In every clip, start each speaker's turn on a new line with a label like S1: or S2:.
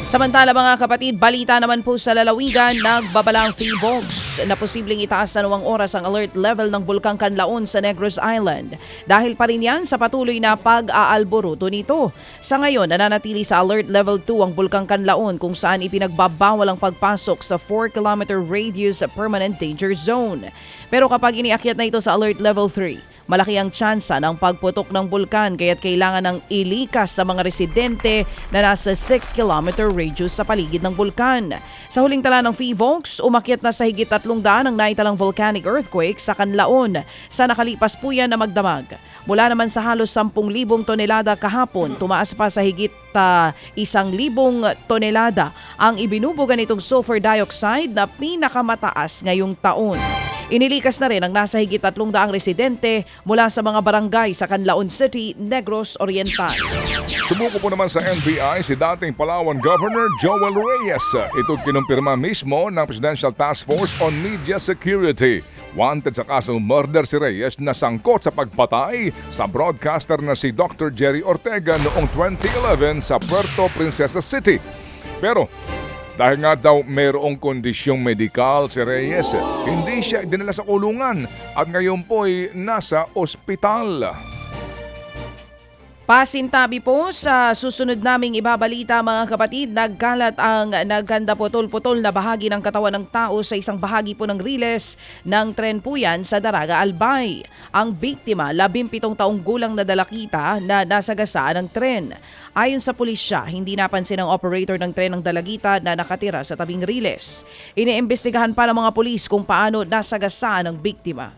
S1: Samantala mga kapatid, balita naman po sa lalawigan, nagbabala ang PHIVOLCS na posibleng itaas sa 2 oras ang alert level ng Bulkang Kanlaon sa Negros Island. Dahil pa rin yan sa patuloy na pag-aalboruto nito. Sa ngayon, nananatili sa alert level 2 ang Bulkang Kanlaon kung saan ipinagbabawal ang pagpasok sa 4-kilometer radius permanent danger zone. Pero kapag iniakyat na ito sa alert level 3, malaki ang tsansa ng pagputok ng bulkan kaya't kailangan ng ilikas sa mga residente na nasa 6-kilometer radius sa paligid ng bulkan. Sa huling tala ng PHIVOLCS, umakyat na sa higit 300 ang naitalang volcanic earthquake sa Kanlaon sa nakalipas po yan na magdamag. Mula naman sa halos 10,000 tonelada kahapon, tumaas pa sa higit 1,000 tonelada ang ibinubugan nitong sulfur dioxide na pinakamataas ngayong taon. Inilikas na rin ang nasa higit 300 residente mula sa mga barangay sa Canlaon City, Negros Oriental.
S2: Sumuko po naman sa NBI si dating Palawan Governor Joel Reyes. Ito kinumpirma mismo ng Presidential Task Force on Media Security. Wanted sa kasong murder si Reyes na sangkot sa pagpatay sa broadcaster na si Dr. Jerry Ortega noong 2011 sa Puerto Princesa City. Pero dahil nga daw mayroong kondisyong medikal si Reyes, hindi siya dinala sa kulungan at ngayon po'y nasa ospital.
S1: Pasintabi po sa susunod naming ibabalita mga kapatid, nagkalat ang nagkanda putol-putol na bahagi ng katawan ng tao sa isang bahagi po ng riles ng tren po yan sa Daraga, Albay. Ang biktima, 17 taong gulang na dalakita na nasagasaan ng tren. Ayon sa pulisya, hindi napansin ng operator ng tren ng dalagita na nakatira sa tabing riles. Iniimbestigahan pa ng mga pulis kung paano nasagasaan ang biktima.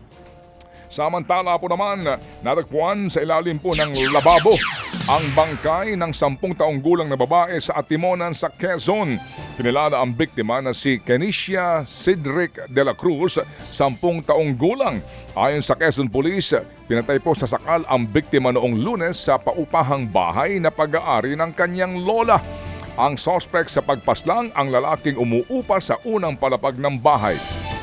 S2: Samantala po naman, natagpuan sa ilalim po ng lababo ang bangkay ng 10 taong gulang na babae sa Atimonan sa Quezon. Kinilala ang biktima na si Kenisha Cedric de la Cruz, 10 taong gulang. Ayon sa Quezon Police, pinatay po sa sakal ang biktima noong Lunes sa paupahang bahay na pag-aari ng kanyang lola. Ang suspect sa pagpaslang ang lalaking umuupa sa unang palapag ng bahay.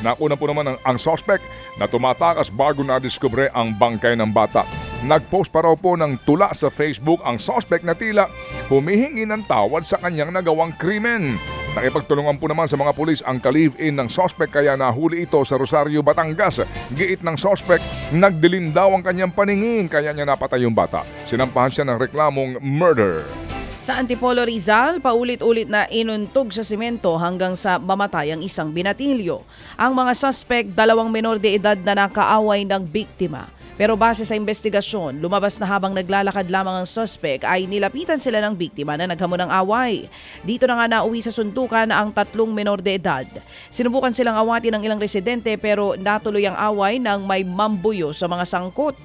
S2: Nakuna po naman ang suspect na tumatakas bago na-discover ang bangkay ng bata. Nag-post pa raw po ng tula sa Facebook ang suspect na tila humihingi ng tawad sa kanyang nagawang krimen. Nakipagtulungan po naman sa mga pulis ang ka-live-in ng suspect kaya nahuli ito sa Rosario, Batangas. Giit ng suspect, nagdilim daw ang kanyang paningin kaya niya napatay yung bata. Sinampahan siya ng reklamong murder.
S1: Sa Antipolo, Rizal, paulit-ulit na inuntog sa simento hanggang sa mamatay ang isang binatilyo. Ang mga suspect, 2 menor de edad na nakaaway ng biktima. Pero base sa investigasyon, lumabas na habang naglalakad lamang ang suspect ay nilapitan sila ng biktima na naghamon ng away. Dito na nga nauwi sa suntukan ang 3 menor de edad. Sinubukan silang awatin ng ilang residente pero natuloy ang away nang may mambuyo sa mga sangkot.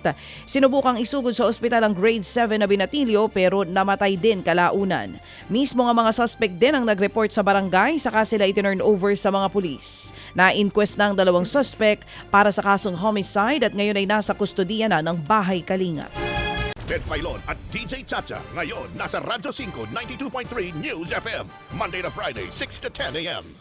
S1: Sinubukang isugod sa ospital ang grade 7 na binatilyo pero namatay din kalaunan. Mismo nga mga suspect din ang nag-report sa barangay saka sila itinurn over sa mga pulis. Na-inquest na ang 2 suspect para sa kasong homicide at ngayon ay nasa kustodiya na ng Bahay Kalingap.
S3: Ted Filon at DJ Chacha ngayon nasa Radyo 5 92.3 News FM Monday to Friday 6 to 10 a.m.